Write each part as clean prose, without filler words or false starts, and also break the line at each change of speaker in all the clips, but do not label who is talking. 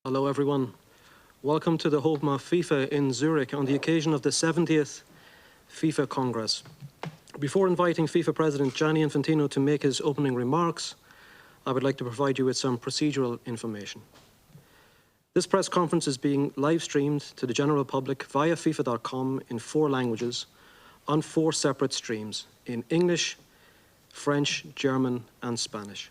Hello everyone. Welcome to the home of FIFA in Zurich on the occasion of the 70th FIFA Congress. Before inviting FIFA President Gianni Infantino to make his opening remarks, I would like to provide you with some procedural information. This press conference is being live streamed to the general public via FIFA.com in 4 languages on 4 separate streams in English, French, German and Spanish.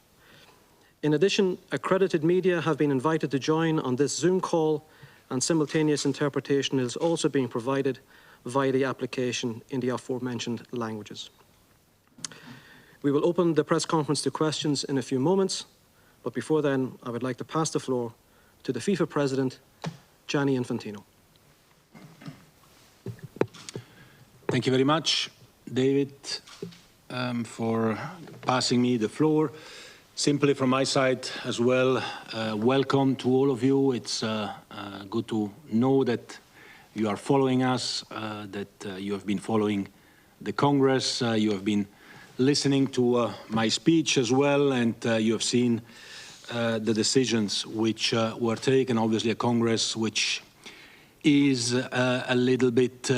In addition, accredited media have been invited to join on this Zoom call, and simultaneous interpretation is also being provided via the application in the aforementioned languages. We will open the press conference to questions in a few moments, but before then, I would like to pass the floor to the FIFA President, Gianni Infantino.
Thank you very much, David, for passing me the floor. Simply from my side as well, welcome to all of you. It's good to know that you are following us, that you have been following the Congress, you have been listening to my speech as well, and you have seen the decisions which were taken. Obviously a Congress which is a little bit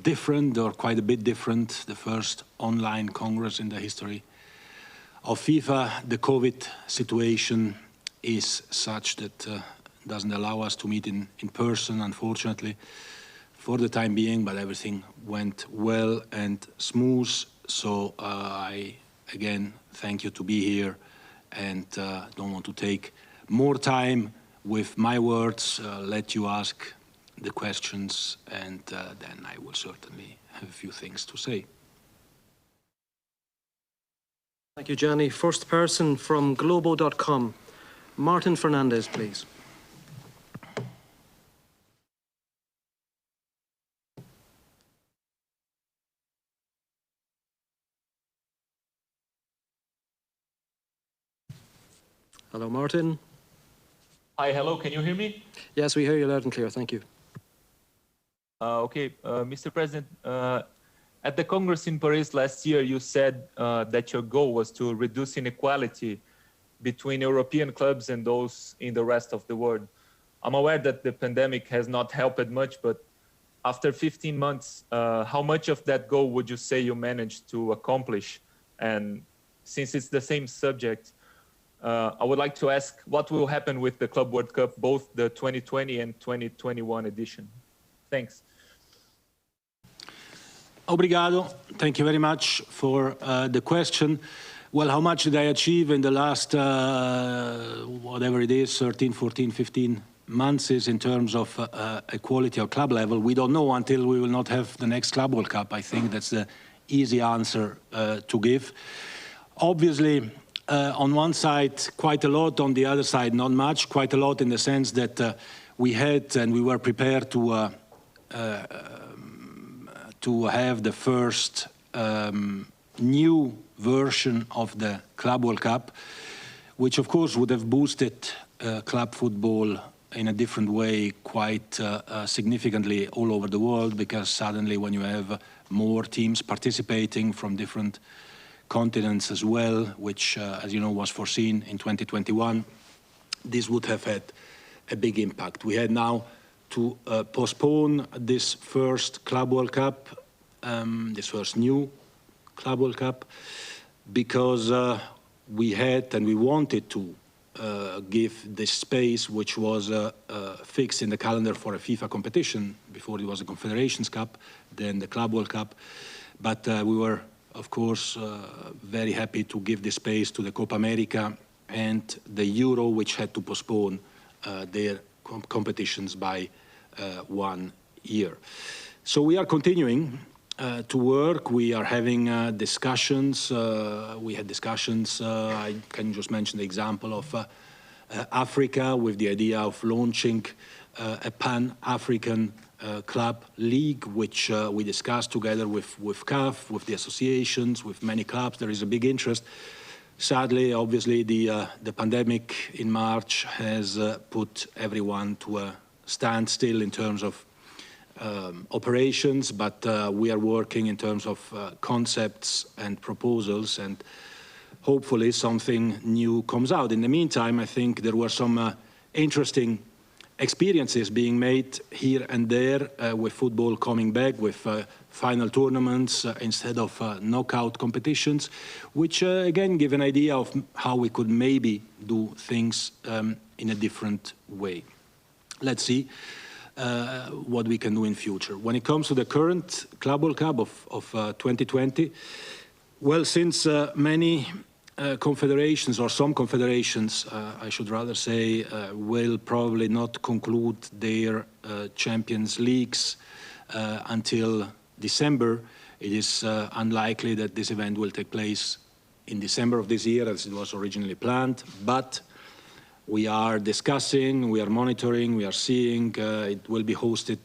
different, or quite a bit different, the first online Congress in the history of FIFA. The COVID situation is such that doesn't allow us to meet in person, unfortunately, for the time being, but everything went well and smooth. So I, again, thank you to be here, and don't want to take more time with my words, let you ask the questions, and then I will certainly have a few things to say.
Thank you, Gianni. First person from Globo.com, Martin Fernandez, please. Hello, Martin.
Hi, hello, can you hear me?
Yes, we hear you loud and clear, thank you.
Mr. President, at the Congress in Paris last year, you said that your goal was to reduce inequality between European clubs and those in the rest of the world. I'm aware that the pandemic has not helped much, but after 15 months, how much of that goal would you say you managed to accomplish? And since it's the same subject, I would like to ask what will happen with the Club World Cup, both the 2020 and 2021 edition? Thanks.
Obrigado. Thank you very much for the question. Well, how much did I achieve in the last, whatever it is, 13, 14, 15 months is in terms of equality or club level? We don't know until we will not have the next Club World Cup. I think that's the easy answer to give. Obviously, on one side, quite a lot. On the other side, not much. Quite a lot in the sense that we had and we were prepared to have the first new version of the Club World Cup, which of course would have boosted club football in a different way quite significantly all over the world, because suddenly when you have more teams participating from different continents as well, which as you know was foreseen in 2021, this would have had a big impact. We had now to postpone this first Club World Cup, this first new Club World Cup, because we had and we wanted to give this space which was fixed in the calendar for a FIFA competition. Before it was a Confederations Cup, then the Club World Cup. But we were, of course, very happy to give this space to the Copa America and the Euro, which had to postpone their competitions by 1 year. So we are continuing to work. We are having discussions. We had discussions, I can just mention the example of Africa, with the idea of launching a Pan-African club league, which we discussed together with CAF, with the associations, with many clubs. There is a big interest. Sadly, obviously, the pandemic in March has put everyone to a standstill in terms of operations, but we are working in terms of concepts and proposals, and hopefully something new comes out. In the meantime, I think there were some interesting experiences being made here and there with football coming back, with final tournaments instead of knockout competitions, which again give an idea of how we could maybe do things in a different way. Let's see what we can do in future. When it comes to the current Club World Cup of 2020, well, since many confederations, or some confederations, I should rather say, will probably not conclude their Champions Leagues until December, it is unlikely that this event will take place in December of this year as it was originally planned. But we are discussing, we are monitoring, we are seeing. It will be hosted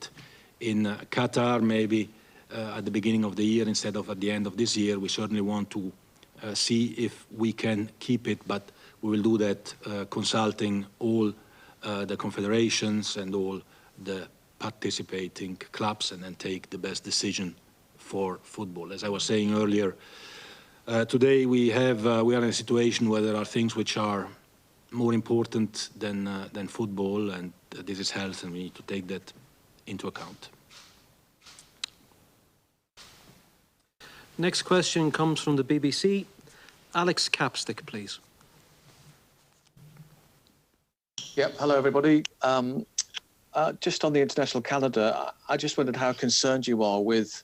in Qatar, maybe at the beginning of the year instead of at the end of this year. We certainly want to see if we can keep it, but we will do that consulting all the confederations and all the participating clubs, and then take the best decision for football. As I was saying earlier, today we are in a situation where there are things which are more important than football, and this is health, and we need to take that into account.
Next question comes from the BBC. Alex Capstick, please.
Yep, hello everybody. Just on the international calendar, I just wondered how concerned you are with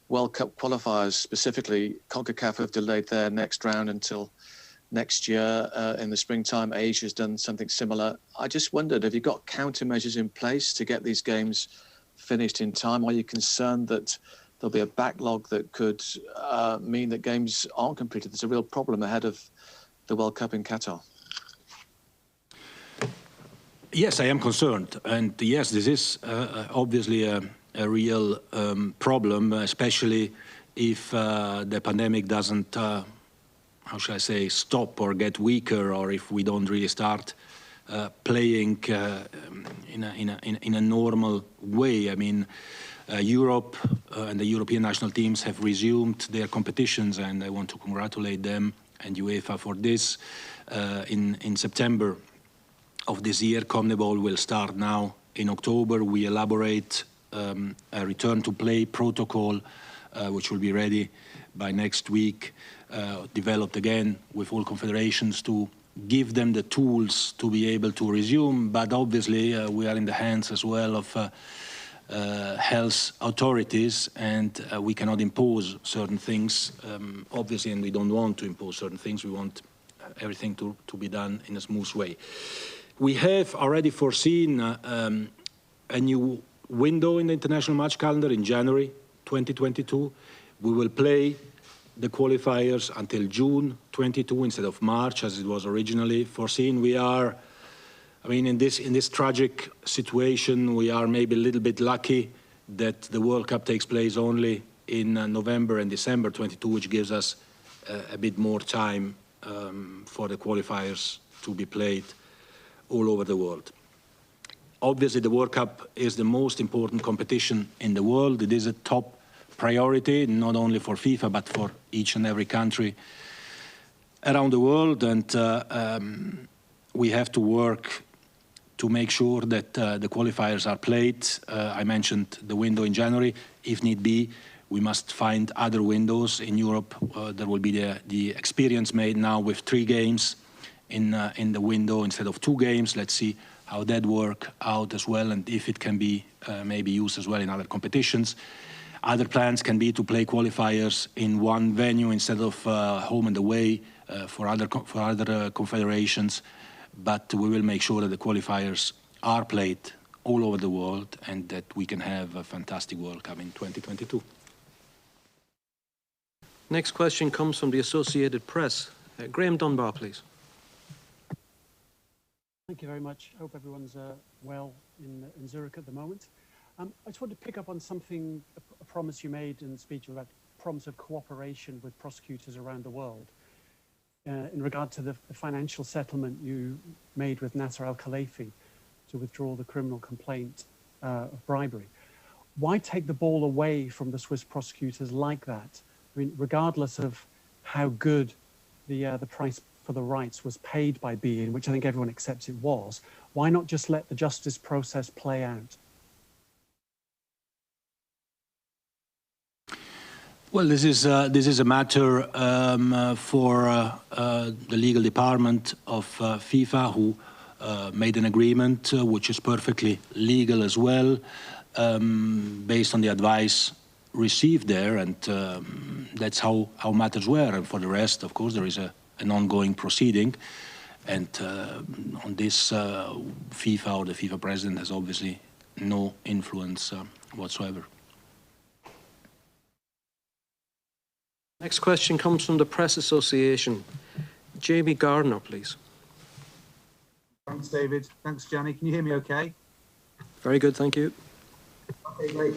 World Cup qualifiers specifically. CONCACAF have delayed their next round until next year in the springtime. Asia's done something similar. I just wondered, have you got countermeasures in place to get these games finished in time? Are you concerned that there'll be a backlog that could mean that games aren't completed? There's a real problem ahead of the World Cup in Qatar.
Yes, I am concerned, and yes, this is obviously a real problem, especially if the pandemic doesn't, how should I say, stop or get weaker, or if we don't really start playing in a normal way. I mean, Europe and the European national teams have resumed their competitions, and I want to congratulate them and UEFA for this. In September of this year, CONMEBOL will start now in October. We elaborate a return to play protocol, which will be ready by next week, developed again with all confederations to give them the tools to be able to resume. But obviously we are in the hands as well of health authorities, and we cannot impose certain things, obviously, and we don't want to impose certain things. We want everything to be done in a smooth way. We have already foreseen a new window in the international match calendar in January 2022. We will play the qualifiers until June 22 instead of March as it was originally foreseen. We are, I mean, in this tragic situation, we are maybe a little bit lucky that the World Cup takes place only in November and December 22, which gives us a bit more time for the qualifiers to be played all over the world. Obviously, the World Cup is the most important competition in the world. It is a top priority, not only for FIFA, but for each and every country around the world. And we have to work to make sure that the qualifiers are played. I mentioned the window in January. If need be, we must find other windows. In Europe, there will be the experience made now with 3 games in the window instead of 2 games. Let's see how that work out as well, and if it can be maybe used as well in other competitions. Other plans can be to play qualifiers in one venue instead of home and away for other confederations. But we will make sure that the qualifiers are played all over the world and that we can have a fantastic World Cup in 2022.
Next question comes from the Associated Press. Graham Dunbar, please.
Thank you very much. Hope everyone's well in Zurich at the moment. I just want to pick up on something, a promise you made in the speech about promise of cooperation with prosecutors around the world. In regard to the financial settlement you made with Nasser al-Khelaifi to withdraw the criminal complaint of bribery. Why take the ball away from the Swiss prosecutors like that? I mean, regardless of how good the price for the rights was paid by beIN, which I think everyone accepts it was, why not just let the justice process play out?
Well, this is a matter for the legal department of FIFA, who made an agreement which is perfectly legal as well, based on the advice received there, and that's how matters were. And for the rest, of course, there is an ongoing proceeding, and on this, FIFA or the FIFA President has obviously no influence whatsoever.
Next question comes from the Press Association. Jamie Gardner, please.
Thanks, David. Thanks, Gianni. Can you hear me okay?
Very good, thank you.
Okay, great.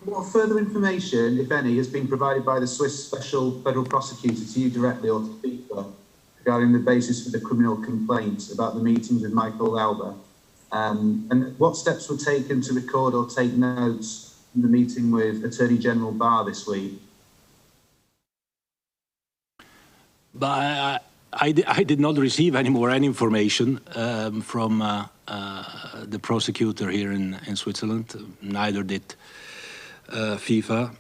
What further information, if any, has been provided by the Swiss Special Federal Prosecutor to you directly or to FIFA regarding the basis for the criminal complaint about the meetings with Michael Lauber? And what steps were taken to record or take notes from the meeting with Attorney General Barr this week?
But I did not receive any information from the prosecutor here in Switzerland. Neither did FIFA.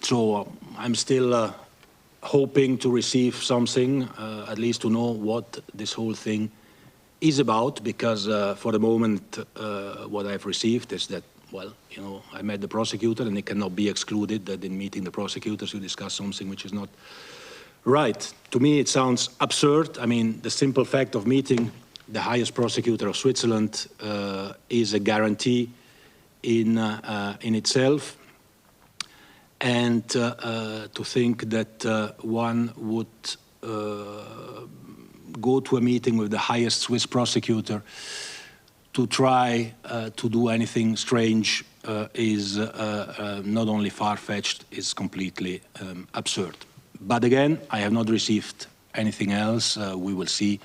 So I'm still hoping to receive something, at least to know what this whole thing is about, because for the moment what I've received is that, well, you know, I met the prosecutor, and it cannot be excluded that in meeting the prosecutors you discuss something which is not right. To me, it sounds absurd. I mean, the simple fact of meeting the highest prosecutor of Switzerland is a guarantee in itself. And to think that one would go to a meeting with the highest Swiss prosecutor to try to do anything strange is not only far-fetched, it's completely absurd. But again, I have not received anything else. We will see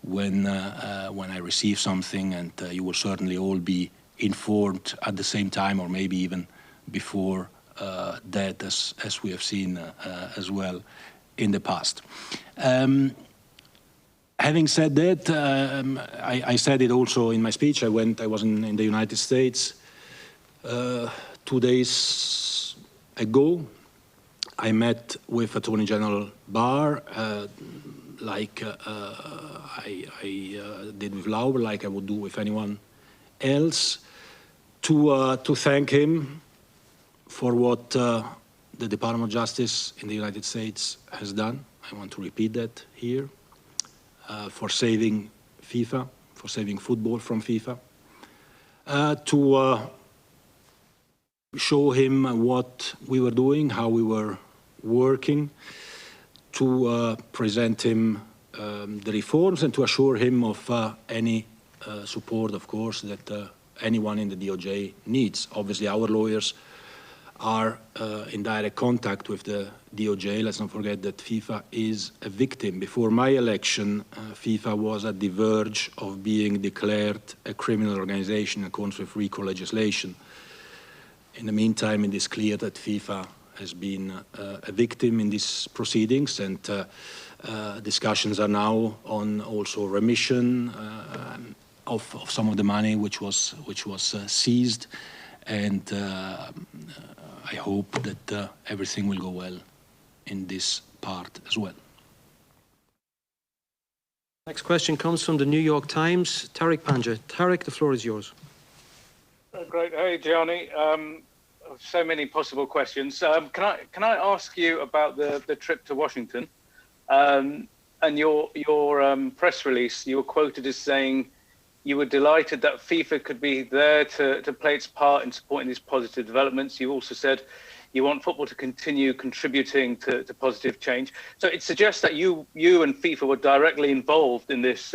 when I receive something, and you will certainly all be informed at the same time, or maybe even before that, as we have seen as well in the past. Having said that, I said it also in my speech. I was in the United States 2 days ago. I met with Attorney General Barr, like I did with Lauber, like I would do with anyone else, to thank him for what the Department of Justice in the United States has done. I want to repeat that here, for saving FIFA, for saving football from FIFA, to show him what we were doing, how we were working, to present him the reforms, and to assure him of any support, of course, that anyone in the DOJ needs. Obviously, our lawyers are in direct contact with the DOJ. Let's not forget that FIFA is a victim. Before my election, FIFA was at the verge of being declared a criminal organization in accordance with RICO legislation. In the meantime, it is clear that FIFA has been a victim in these proceedings, and discussions are now on also remission of some of the money which was seized, and I hope that everything will go well in this part as well.
Next question comes from the New York Times. Tariq Panja. Tariq, the floor is yours.
Great. Hey, Gianni. So many possible questions. Can I ask you about the trip to Washington? And your press release, you were quoted as saying you were delighted that FIFA could be there to play its part in supporting these positive developments. You also said you want football to continue contributing to positive change. So it suggests that you and FIFA were directly involved in this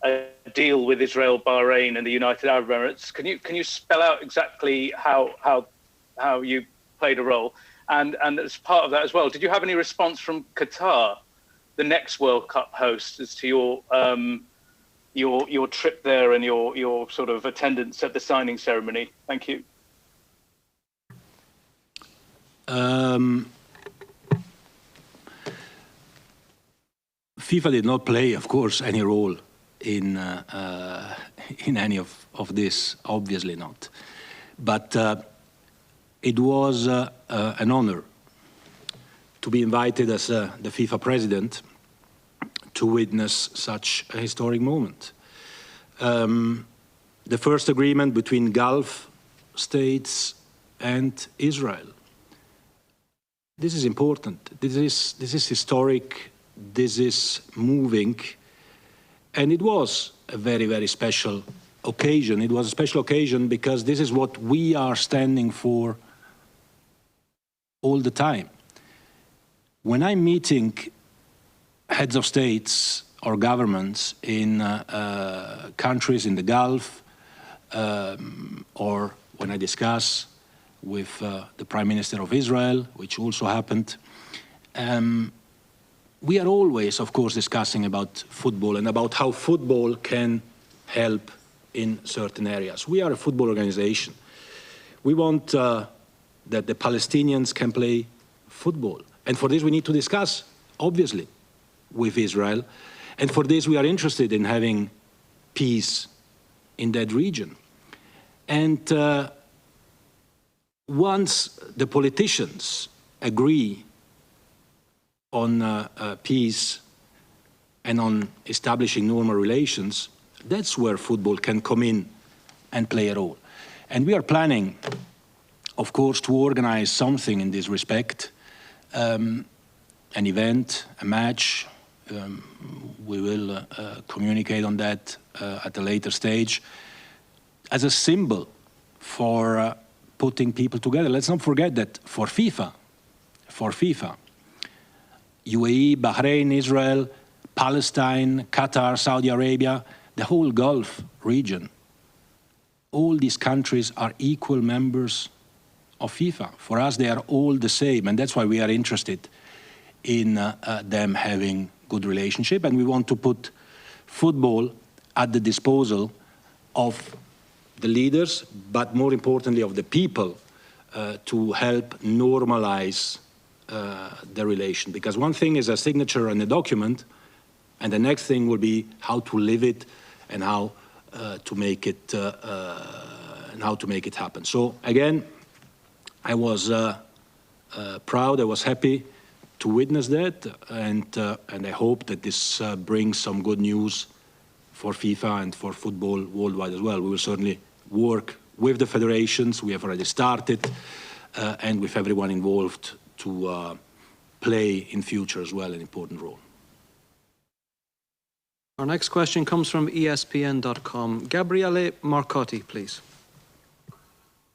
a deal with Israel, Bahrain, and the United Arab Emirates. Can you spell out exactly how you played a role? And as part of that as well, did you have any response from Qatar, the next World Cup host, as to your trip there and your sort of attendance at the signing ceremony? Thank you.
FIFA did not play, of course, any role in any of this, obviously not. But it was an honor to be invited as the FIFA president to witness such a historic moment. The first agreement between Gulf states and Israel. This is important. This is historic. This is moving. And it was a very, very special occasion. It was a special occasion because this is what we are standing for all the time. When I'm meeting heads of states or governments in countries in the Gulf, or when I discuss with the Prime Minister of Israel, which also happened, we are always, of course, discussing about football and about how football can help in certain areas. We are a football organization. We want that the Palestinians can play football. And for this, we need to discuss, obviously, with Israel. And for this, we are interested in having peace in that region. And once the politicians agree on peace and on establishing normal relations, that's where football can come in and play a role. And we are planning, of course, to organize something in this respect, an event, a match. We will communicate on that at a later stage as a symbol for putting people together. Let's not forget that for FIFA, UAE, Bahrain, Israel, Palestine, Qatar, Saudi Arabia, the whole Gulf region, all these countries are equal members of FIFA. For us, they are all the same, and that's why we are interested in them having good relationship, and we want to put football at the disposal of the leaders, but more importantly of the people, to help normalize the relation. Because one thing is a signature and a document, and the next thing will be how to live it and how to make it happen. So again, I was proud, I was happy to witness that, and I hope that this brings some good news for FIFA and for football worldwide as well. We will certainly work with the federations, we have already started, and with everyone involved to play in future as well an important role.
Our next question comes from ESPN.com. Gabriele Marcotti, please.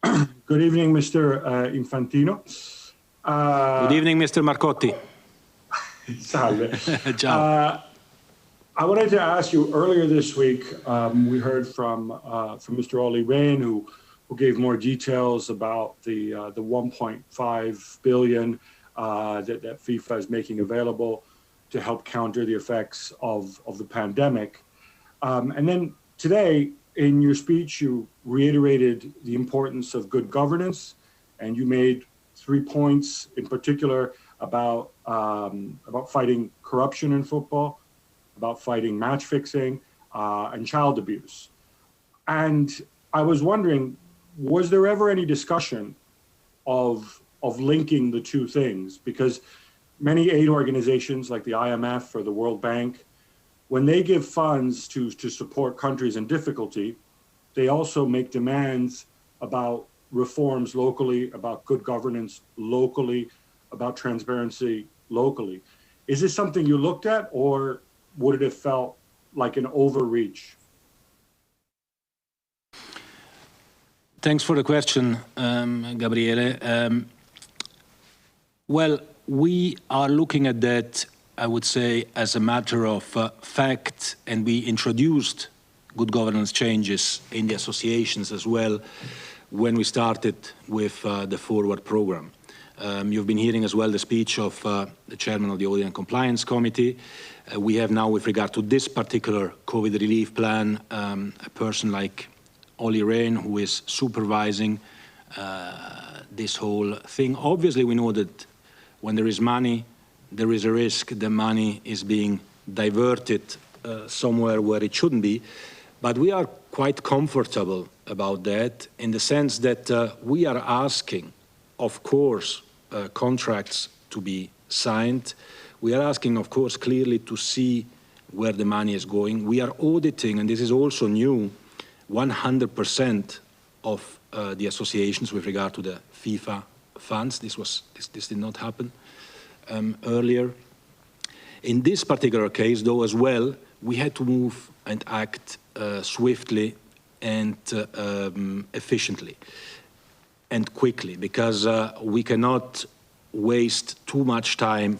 Good evening, Mr. Infantino.
Good evening, Mr. Marcotti.
Salve.
Ciao.
I wanted to ask you, earlier this week, we heard from Mr. Olli Rehn, who gave more details about the 1.5 billion that FIFA is making available to help counter the effects of the pandemic. And then today, in your speech, you reiterated the importance of good governance, and you made 3 points in particular about fighting corruption in football, about fighting match fixing, and child abuse. And I was wondering, was there ever any discussion of linking the two things? Because many aid organizations like the IMF or the World Bank, when they give funds to support countries in difficulty, they also make demands about reforms locally, about good governance locally, about transparency locally. Is this something you looked at, or would it have felt like an overreach?
Thanks for the question, Gabriele. Well, we are looking at that, I would say, as a matter of fact, and we introduced good governance changes in the associations as well when we started with the Forward program. You've been hearing as well the speech of the chairman of the Audit and Compliance Committee. We have now, with regard to this particular COVID relief plan, a person like Olli Rehn, who is supervising this whole thing. Obviously, we know that when there is money, there is a risk the money is being diverted somewhere where it shouldn't be. But we are quite comfortable about that in the sense that we are asking, of course, contracts to be signed. We are asking, of course, clearly to see where the money is going. We are auditing, and this is also new, 100% of the associations with regard to the FIFA funds. This did not happen earlier. In this particular case, though, as well, we had to move and act swiftly and efficiently and quickly, because we cannot waste too much time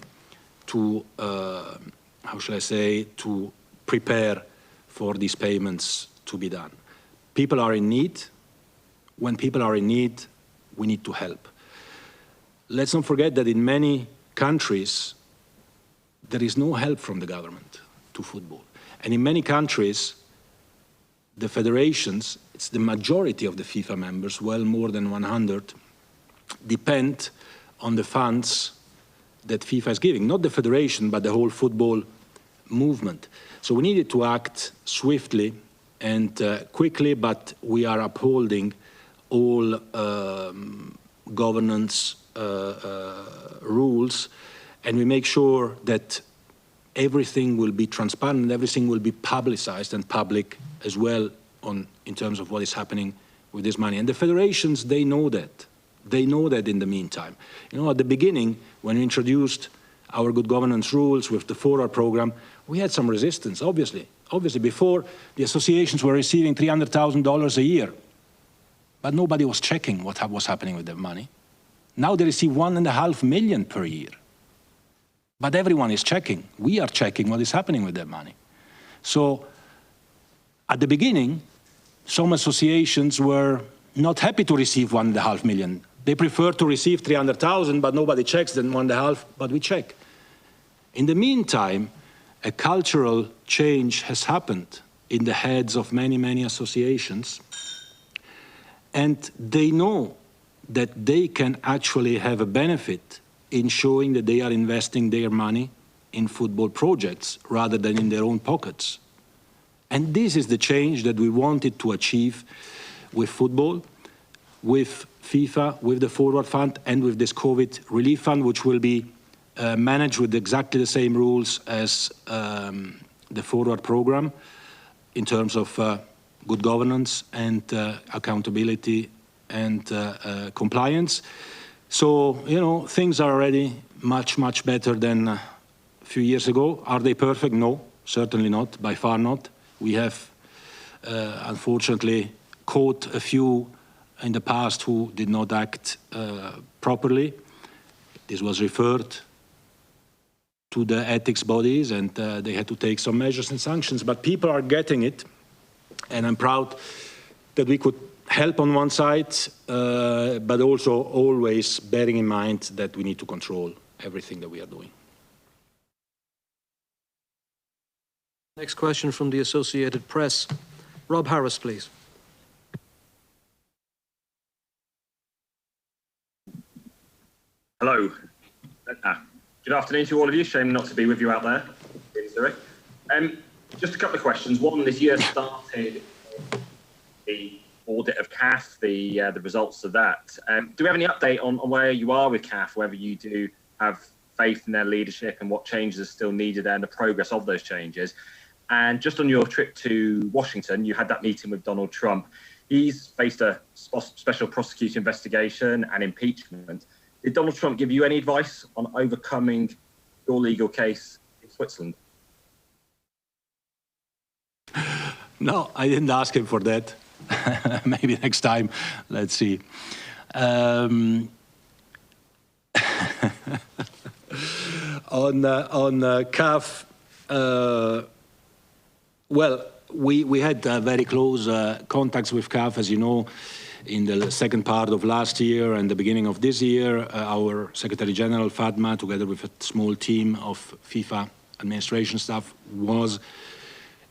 to, how shall I say, to prepare for these payments to be done. People are in need. When people are in need, we need to help. Let's not forget that in many countries, there is no help from the government to football. And in many countries, the federations, it's the majority of the FIFA members, well more than 100, depend on the funds that FIFA is giving. Not the federation, but the whole football movement. So we needed to act swiftly and quickly, but we are upholding all governance rules, and we make sure that everything will be transparent and everything will be publicized and public as well in terms of what is happening with this money. And the federations, they know that. They know that in the meantime. You know, at the beginning, when we introduced our good governance rules with the forward program, we had some resistance, obviously. Obviously, before, the associations were receiving $300,000 a year, but nobody was checking what was happening with their money. Now they receive $1.5 million per year. But everyone is checking. We are checking what is happening with their money. So at the beginning, some associations were not happy to receive $1.5 million. They prefer to receive 300,000, but nobody checks then 1.5, but we check. In the meantime, a cultural change has happened in the heads of many, many associations. And they know that they can actually have a benefit in showing that they are investing their money in football projects rather than in their own pockets. And this is the change that we wanted to achieve with football, with FIFA, with the Forward Fund, and with this COVID Relief Fund, which will be managed with exactly the same rules as the Forward Program in terms of good governance and accountability and compliance. So, you know, things are already much, much better than a few years ago. Are they perfect? No, certainly not, by far not. We have, unfortunately, caught a few in the past who did not act properly. This was referred to the ethics bodies, and they had to take some measures and sanctions. But people are getting it, and I'm proud that we could help on one side, but also always bearing in mind that we need to control everything that we are doing.
Next question from the Associated Press. Rob Harris, please.
Hello. Good afternoon to all of you. Shame not to be with you out there in Zurich. Just a couple of questions. One, this year started the audit of CAF, the results of that. Do we have any update on where you are with CAF, whether you do have faith in their leadership and what changes are still needed and the progress of those changes? And just on your trip to Washington, you had that meeting with Donald Trump. He's faced a special prosecutor investigation and impeachment. Did Donald Trump give you any advice on overcoming your legal case in Switzerland?
No, I didn't ask him for that. Maybe next time, let's see. On CAF, well, we had very close contacts with CAF, as you know, in the second part of last year and the beginning of this year. Our Secretary General, Fatma, together with a small team of FIFA administration staff, was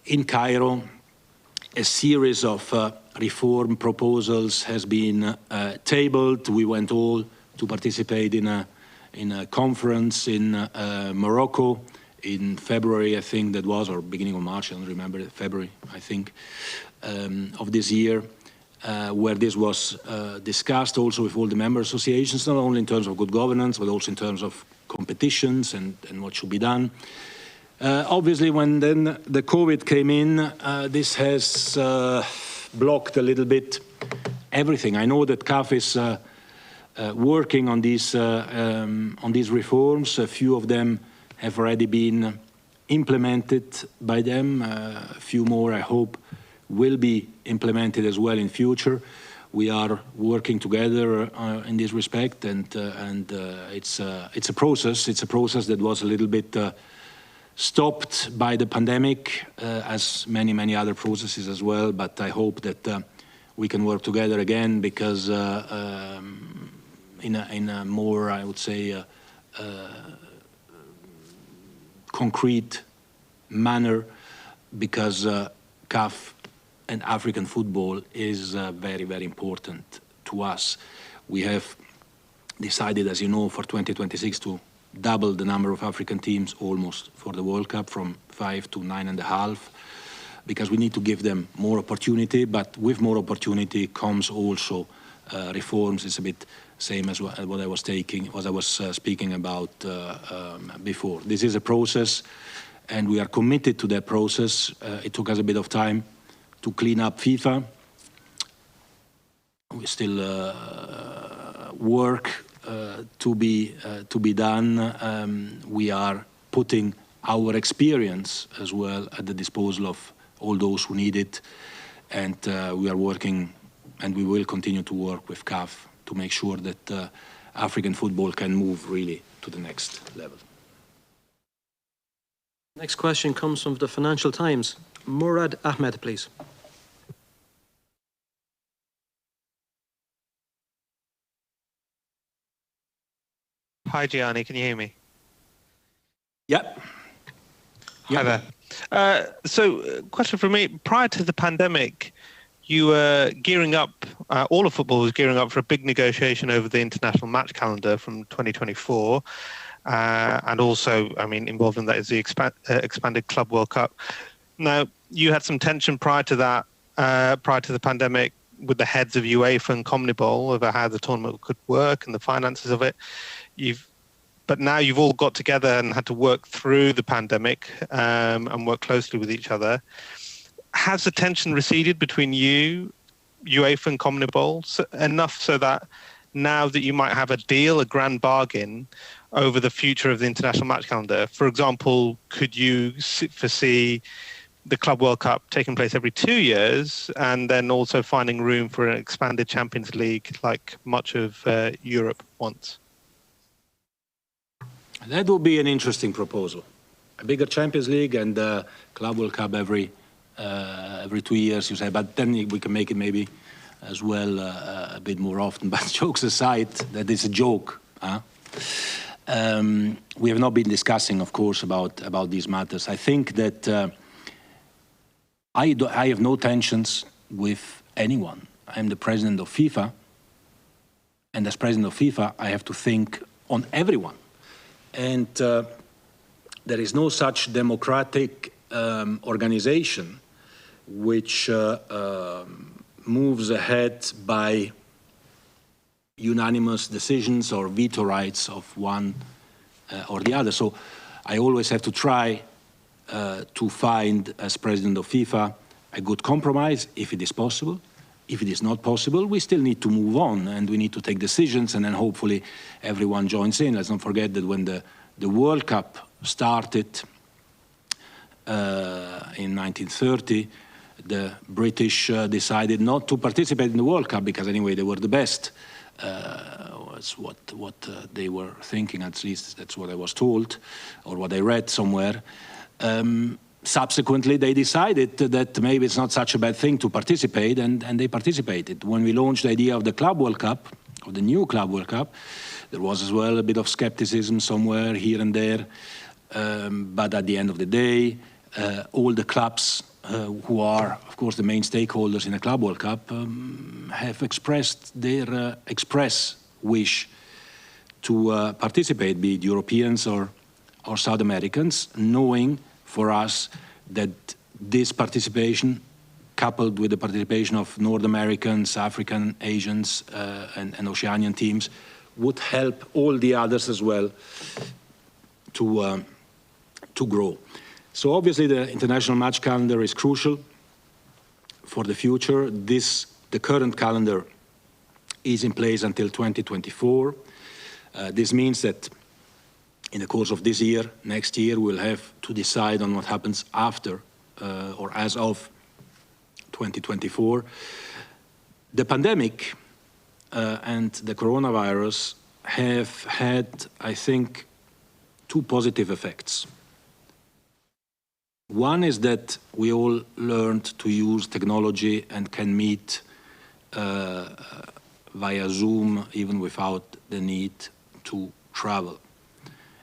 in Cairo. A series of reform proposals has been tabled. We went all to participate in a conference in Morocco, in February, I think that was, or beginning of March, I don't remember, February, I think, of this year, where this was discussed also with all the member associations, not only in terms of good governance, but also in terms of competitions and what should be done. Obviously, when then the COVID came in, this has blocked a little bit everything. I know that CAF is working on these reforms. A few of them have already been implemented by them. A few more, I hope, will be implemented as well in future. We are working together in this respect, and it's a process. It's a process that was a little bit stopped by the pandemic, as many other processes as well. But I hope that we can work together again, because in a more, I would say, concrete manner, because CAF and African football is very important to us. We have decided, as you know, for 2026 to double the number of African teams almost for the World Cup, from 5 to 9.5, because we need to give them more opportunity. But with more opportunity comes also reforms. It's a bit same as what I was speaking about before. This is a process, and we are committed to that process. It took us a bit of time to clean up FIFA. We still work to be done. We are putting our experience as well at the disposal of all those who need it, and we are working, and we will continue to work with CAF to make sure that African football can move really to the next level.
Next question comes from the Financial Times. Murad Ahmed, please.
Hi, Gianni, can you hear me?
Yep.
Hi there. So, question for me. Prior to the pandemic, you were gearing up, all of football was gearing up for a big negotiation over the international match calendar from 2024. And also, I mean, involved in that is the expanded Club World Cup. Now, you had some tension prior to that, prior to the pandemic, with the heads of UEFA and CONMEBOL over how the tournament could work and the finances of it. But now you've all got together and had to work through the pandemic and work closely with each other. Has the tension receded between you, UEFA and CONMEBOL, enough so that now that you might have a deal, a grand bargain over the future of the international match calendar? For example, could you foresee the Club World Cup taking place every 2 years, and then also finding room for an expanded Champions League like much of Europe wants?
That would be an interesting proposal. A bigger Champions League and the Club World Cup every 2 years, you say, but then we can make it maybe as well a bit more often. But jokes aside, that is a joke. Huh? We have not been discussing, of course, about these matters. I think that I have no tensions with anyone. I'm the president of FIFA, and as president of FIFA, I have to think on everyone. And there is no such democratic organization which moves ahead by unanimous decisions or veto rights of one or the other. So I always have to try to find, as president of FIFA, a good compromise, if it is possible. If it is not possible, we still need to move on, and we need to take decisions, and then hopefully everyone joins in. Let's not forget that when the World Cup started in 1930, the British decided not to participate in the World Cup because anyway they were the best. Was what they were thinking, at least that's what I was told, or what I read somewhere. Subsequently, they decided that maybe it's not such a bad thing to participate, and they participated. When we launched the idea of the Club World Cup, of the new Club World Cup, there was as well a bit of skepticism somewhere here and there. But at the end of the day, all the clubs who are, of course, the main stakeholders in the Club World Cup have expressed their express wish to participate, be it Europeans or or South Americans, knowing for us that this participation, coupled with the participation of North Americans, African, Asians, and Oceanian teams, would help all the others as well to grow. So obviously the international match calendar is crucial for the future. The current calendar is in place until 2024. This means that in the course of this year, next year, we'll have to decide on what happens after or as of 2024. The pandemic and the coronavirus have had, I think, two positive effects. One is that we all learned to use technology and can meet via Zoom even without the need to travel.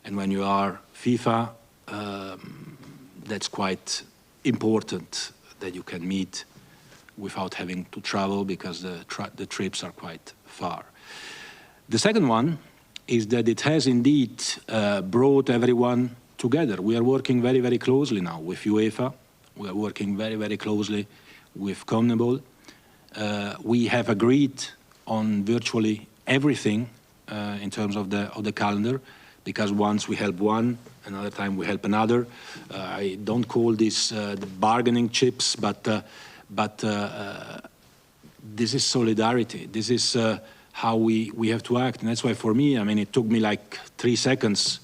And when you are FIFA, that's quite important that you can meet without having to travel, because the trips are quite far. The second one is that it has indeed brought everyone together. We are working very, very closely now with UEFA. We are working very, very closely with CONMEBOL. We have agreed on virtually everything in terms of the calendar, because once we help one, another time we help another. I don't call this the bargaining chips, but this is solidarity. This is how we have to act. And that's why for me, I mean, it took me like 3 seconds,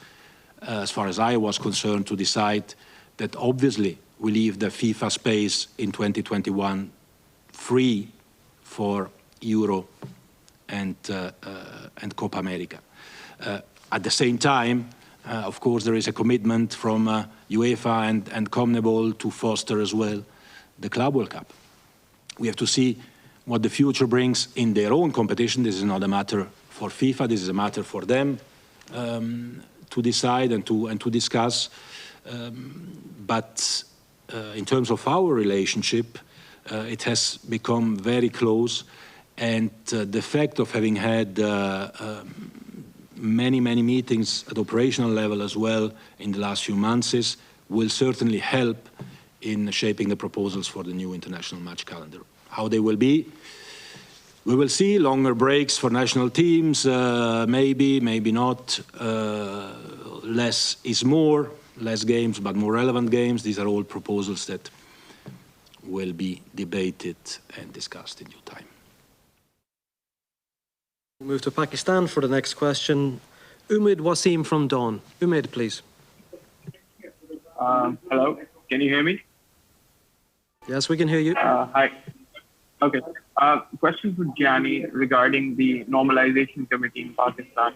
as far as I was concerned, to decide that obviously we leave the FIFA space in 2021 free for Euro and Copa America. At the same time, of course, there is a commitment from UEFA and CONMEBOL to foster as well the Club World Cup. We have to see what the future brings in their own competition. This is not a matter for FIFA. This is a matter for them to decide and to discuss. But in terms of our relationship, it has become very close. And the fact of having had many meetings at operational level as well in the last few months will certainly help in shaping the proposals for the new international match calendar. How they will be, we will see. Longer breaks for national teams, maybe not. Less is more, less games but more relevant games. These are all proposals that will be debated and discussed in due time.
We'll move to Pakistan for the next question. Umid Wasim from Dawn. Umid, please.
Hello, can you hear me?
Yes, we can hear you.
Hi. Okay. Question for Gianni regarding the normalization committee in Pakistan.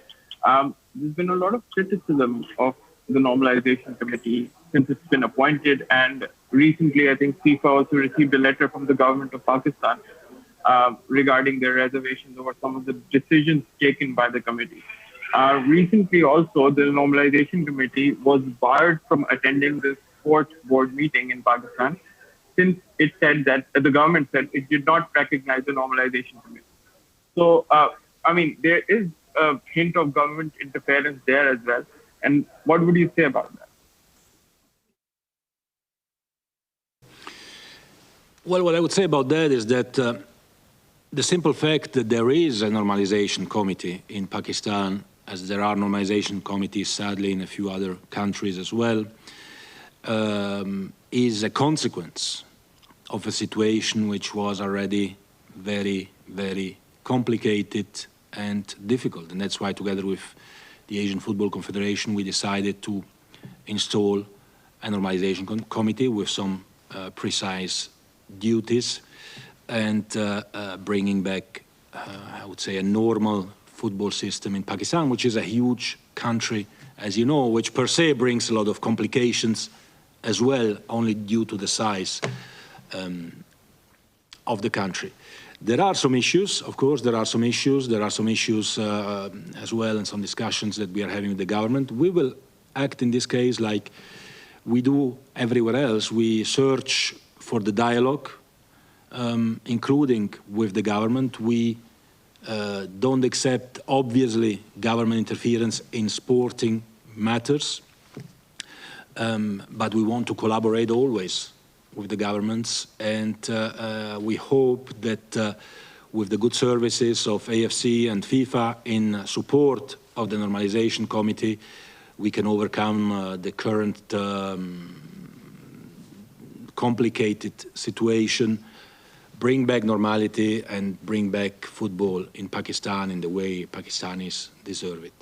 There's been a lot of criticism of the normalization committee since it's been appointed, and recently I think FIFA also received a letter from the government of Pakistan regarding their reservations over some of the decisions taken by the committee. Recently also, the normalization committee was barred from attending the sports board meeting in Pakistan, since it said that the government said it did not recognize the normalization committee. So, I mean, there is a hint of government interference there as well. And what would you say about that?
Well, what I would say about that is that the simple fact that there is a normalization committee in Pakistan, as there are normalization committees, sadly, in a few other countries as well, is a consequence of a situation which was already very, very complicated and difficult. And that's why, together with the Asian Football Confederation, we decided to install a normalization committee with some precise duties and bringing back, I would say, a normal football system in Pakistan, which is a huge country, as you know, which per se brings a lot of complications as well, only due to the size of the country. There are some issues, of course, there are some issues as well, and some discussions that we are having with the government. We will act in this case like we do everywhere else. We search for the dialogue, including with the government. We don't accept, obviously, government interference in sporting matters. but we want to collaborate always with the governments, and we hope that with the good services of AFC and FIFA in support of the Normalization Committee, we can overcome the current complicated situation, bring back normality, and bring back football in Pakistan in the way Pakistanis deserve it.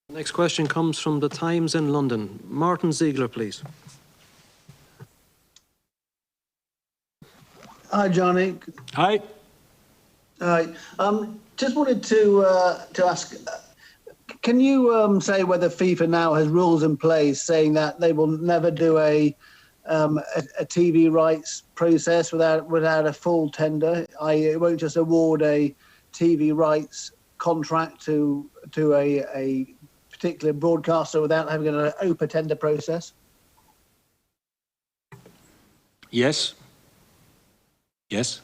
Next question comes from the Times in London. Martin Ziegler, please.
Hi, Johnny.
Hi.
Hi. Just wanted to ask, can you say whether FIFA now has rules in place saying that they will never do a TV rights process without a full tender? It won't just award a TV rights contract to a particular broadcaster without having an open tender process?
Yes. Yes.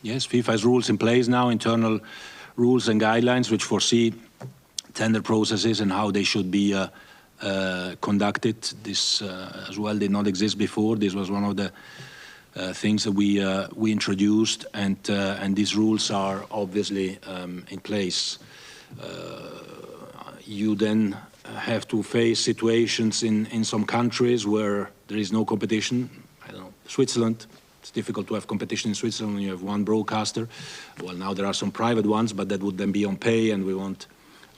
Yes, FIFA has rules in place now, internal rules and guidelines which foresee tender processes and how they should be conducted. This as well did not exist before. This was one of the things that we introduced, and these rules are obviously in place. You then have to face situations in some countries where there is no competition. I don't know, Switzerland. It's difficult to have competition in Switzerland when you have one broadcaster. Well, now there are some private ones, but that would then be on pay, and we want,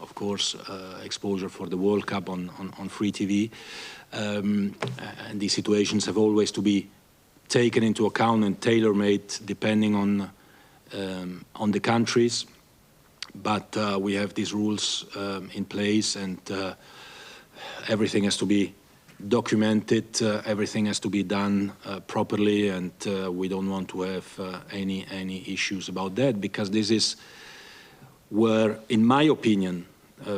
of course, exposure for the World Cup on free TV. And these situations have always to be taken into account and tailor-made depending on the countries. But we have these rules in place, and everything has to be documented, everything has to be done properly, and we don't want to have any issues about that, because this is where, in my opinion,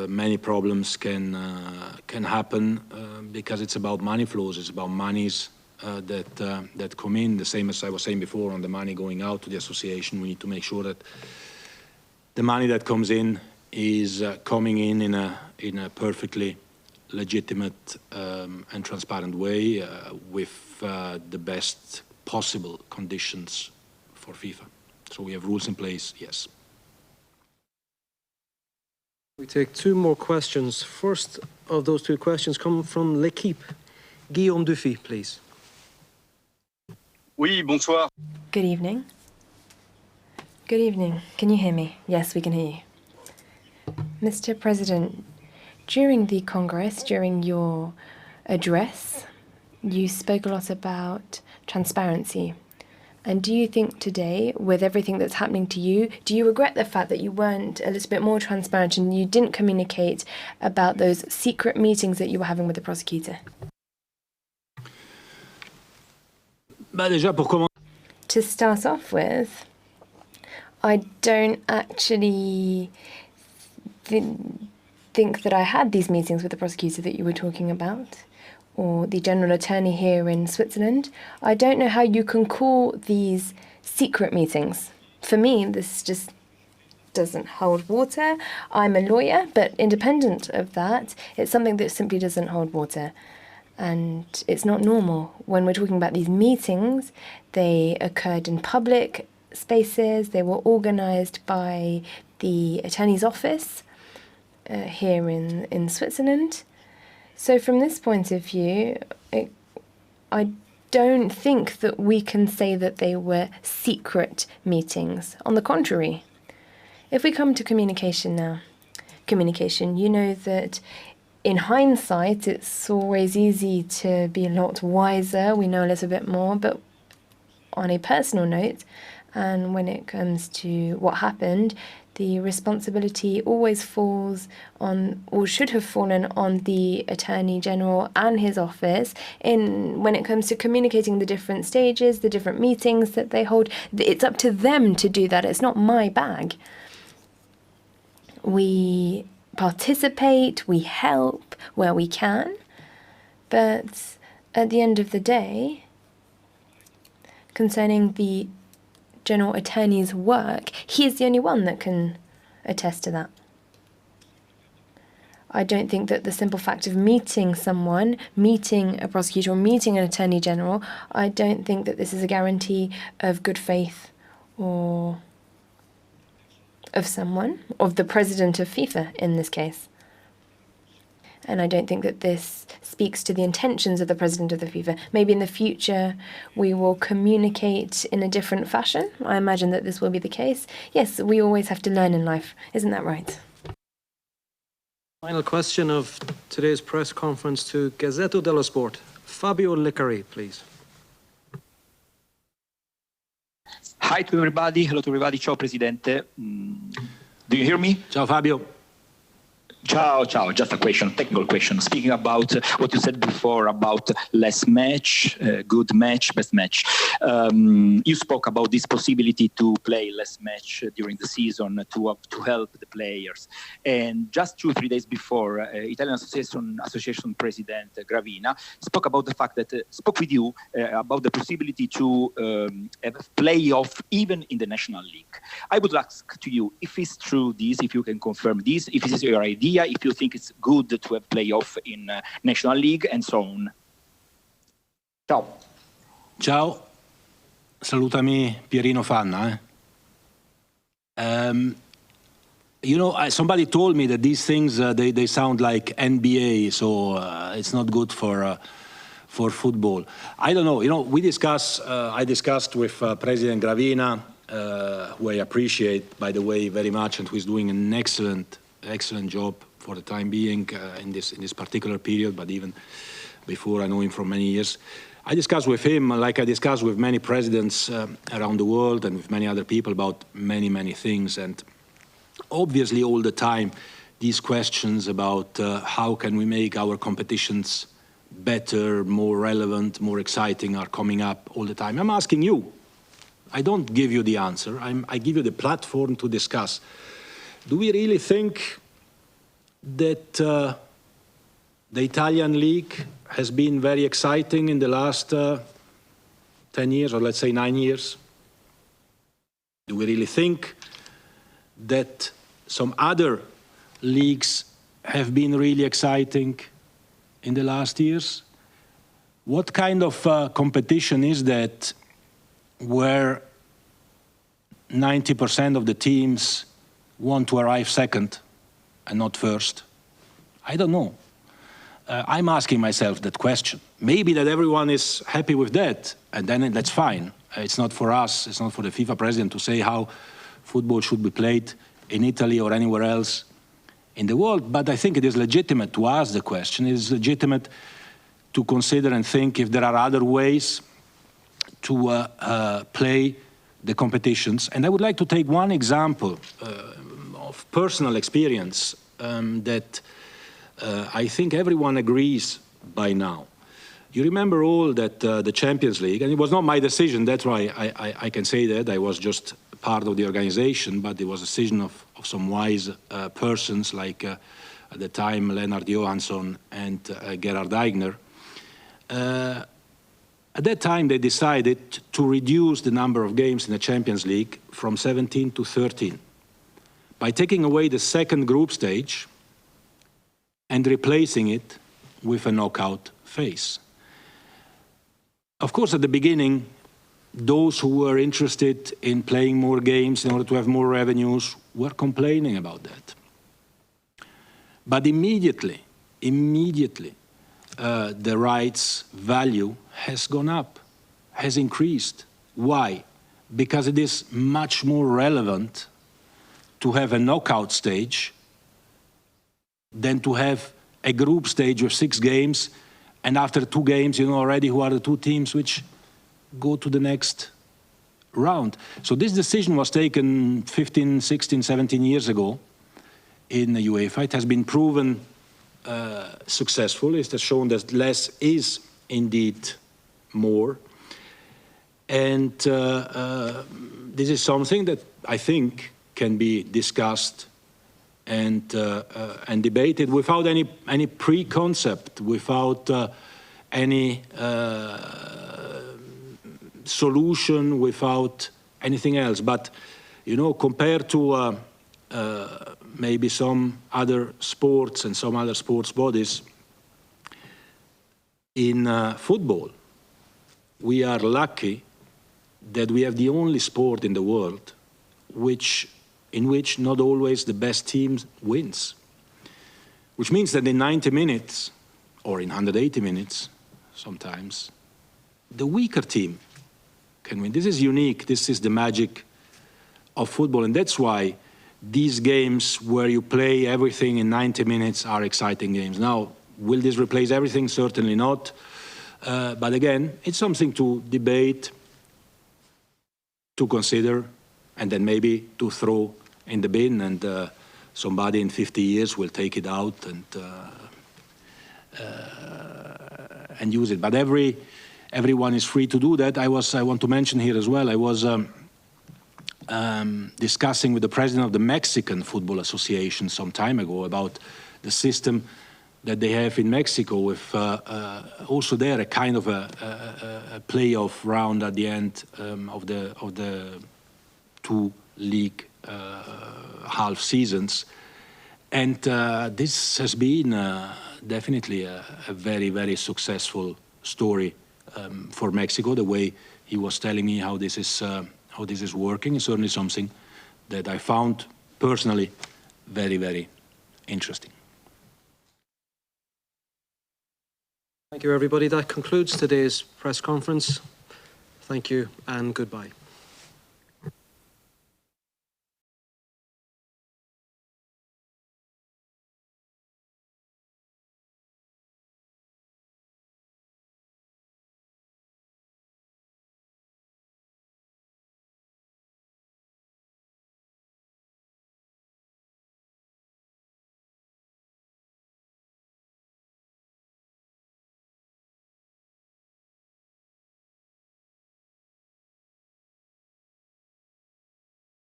many problems can happen, because it's about money flows, it's about monies that come in. The same as I was saying before on the money going out to the association. We need to make sure that the money that comes in is coming in a perfectly legitimate and transparent way with the best possible conditions for FIFA. So we have rules in place, yes.
We take two more questions. First of those two questions come from L'Equipe. Guillaume Dufy, please.
Oui, bonsoir.
Good evening. Good evening. Can you hear me? Yes, we can hear you. Mr. President, during the Congress, during your address, you spoke a lot about transparency. And do you think today, with everything that's happening to you, do you regret the fact that you weren't a little bit more transparent and you didn't communicate about those secret meetings that you were having with the prosecutor? To start off with, I don't actually think that I had these meetings with the prosecutor that you were talking about, or the general attorney here in Switzerland. I don't know how you can call these secret meetings. For me, this just doesn't hold water. I'm a lawyer, but independent of that, it's something that simply doesn't hold water. And it's not normal. When we're talking about these meetings, they occurred in public spaces. They were organized by the attorney's office here in Switzerland. So from this point of view, I don't think that we can say that they were secret meetings. On the contrary, if we come to communication now, you know that in hindsight, it's always easy to be a lot wiser. We know a little bit more, but on a personal note, and when it comes to what happened, the responsibility always falls on, or should have fallen on, the Attorney General and his office when it comes to communicating the different stages, the different meetings that they hold. It's up to them to do that. It's not my bag. We participate, we help where we can, but at the end of the day, concerning the General Attorney's work, he is the only one that can attest to that. I don't think that the simple fact of meeting someone, meeting a prosecutor or meeting an attorney general, I don't think that this is a guarantee of good faith or of someone, of the president of FIFA in this case. And I don't think that this speaks to the intentions of the president of the FIFA. Maybe in the future we will communicate in a different fashion. I imagine that this will be the case. Yes, we always have to learn in life. Isn't that right?
Final question of today's press conference to Gazzetta dello Sport. Fabio Licari, please.
Hi to everybody. Hello to everybody. Ciao, Presidente. Do you hear me?
Ciao, Fabio.
Ciao, ciao. Just a question, technical question. Speaking about what you said before about less match, good match, best match. You spoke about this possibility to play less match during the season to help the players. And just 2 or 3 days before, Italian Association President Gravina spoke about the fact that spoke with you about the possibility to have a playoff even in the National League. I would ask to you if it's true this, if you can confirm this, if this is your idea, if you think it's good to have playoff in National League and so on. Ciao.
Ciao. Salutami Pierino Fanna. You know, somebody told me that these things, they sound like NBA, so it's not good for football. I don't know. You know, I discussed with President Gravina, who I appreciate, by the way, very much, and who is doing an excellent job for the time being in this particular period, but even before, I know him for many years. I discussed with him, like I discussed with many presidents around the world and with many other people about many things. And obviously all the time, these questions about how can we make our competitions better, more relevant, more exciting are coming up all the time. I'm asking you. I don't give you the answer. I give you the platform to discuss. Do we really think that the Italian league has been very exciting in the last 10 years, or let's say 9 years? Do we really think that some other leagues have been really exciting in the last years? What kind of competition is that where 90% of the teams want to arrive second and not first? I don't know. I'm asking myself that question. Maybe that everyone is happy with that, and then that's fine. It's not for us, it's not for the FIFA president to say how football should be played in Italy or anywhere else in the world, but I think it is legitimate to ask the question. It is legitimate to consider and think if there are other ways to play the competitions. And I would like to take one example of personal experience that I think everyone agrees by now. You remember all that the Champions League, and it was not my decision, that's why I can say that, I was just part of the organization, but it was a decision of some wise persons like at the time Lennart Johansson and Gerhard Eigner. At that time, they decided to reduce the number of games in the Champions League from 17 to 13 by taking away the second group stage and replacing it with a knockout phase. Of course, at the beginning, those who were interested in playing more games in order to have more revenues were complaining about that. But immediately, the rights value has gone up, has increased. Why? Because it is much more relevant to have a knockout stage than to have a group stage of 6 games, and after 2 games, you know already who are the 2 teams which go to the next round. So this decision was taken 15, 16, 17 years ago in the UEFA. It has been proven successful. It has shown that less is indeed more. And this is something that I think can be discussed and debated without any preconcept, without any solution, without anything else. But, you know, compared to maybe some other sports and some other sports bodies, in football, we are lucky that we have the only sport in the world in which not always the best team wins. Which means that in 90 minutes, or in 180 minutes sometimes, the weaker team can win. This is unique. This is the magic of football. And that's why these games where you play everything in 90 minutes are exciting games. Now, will this replace everything? Certainly not. But again, it's something to debate, to consider, and then maybe to throw in the bin, and somebody in 50 years will take it out and use it. But everyone is free to do that. I want to mention here as well, I was discussing with the president of the Mexican Football Association some time ago about the system that they have in Mexico, with also there a kind of a playoff round at the end of the two league half seasons. And this has been definitely a very, very successful story for Mexico. The way he was telling me how this is working is certainly something that I found personally very, very interesting.
Thank you, everybody. That concludes today's press conference. Thank you and goodbye.